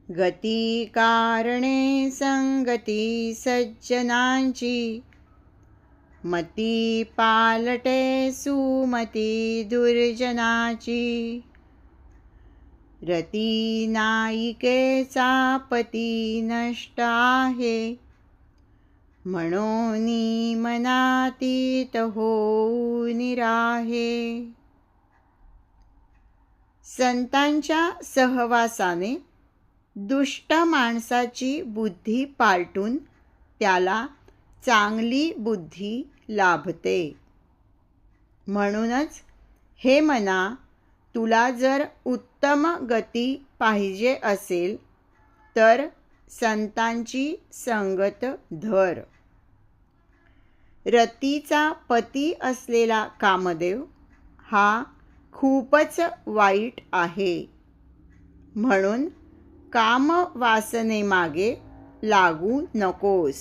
गती कारणे संगती सज्जनांची, मती पालटे सुमती दुर्जनाची. रती नायिकेचा पती नष्ट आहे, म्हणोनी मनातीत होऊ निराहे. संतांच्या सहवासाने दुष्ट माणसाची बुद्धी पालटून त्याला चांगली बुद्धी लाभते. म्हणूनच हे मना, तुला जर उत्तम गती पाहिजे असेल तर संतांची संगत धर. रतीचा पती असलेला कामदेव हा खूपच वाईट आहे, म्हणून कामवासनेमागे लागू नकोस.